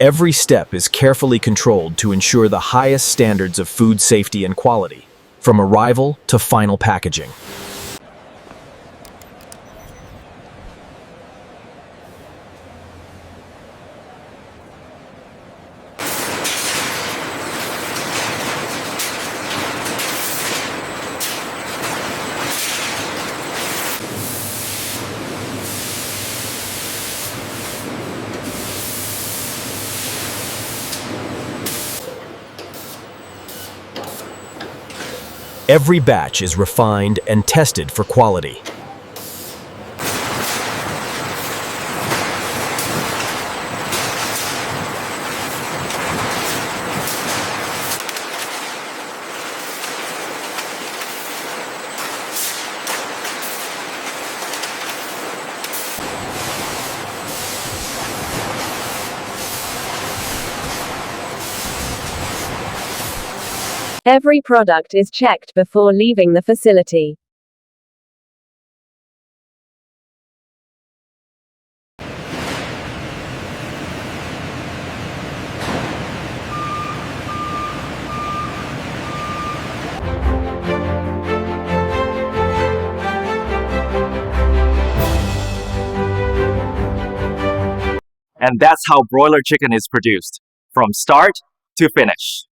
Every step is carefully controlled to ensure the highest standards of food safety and quality, from arrival to final packaging. Every batch is refined and tested for quality. Every product is checked before leaving the facility. And that's how broiler chicken is produced, from start to finish.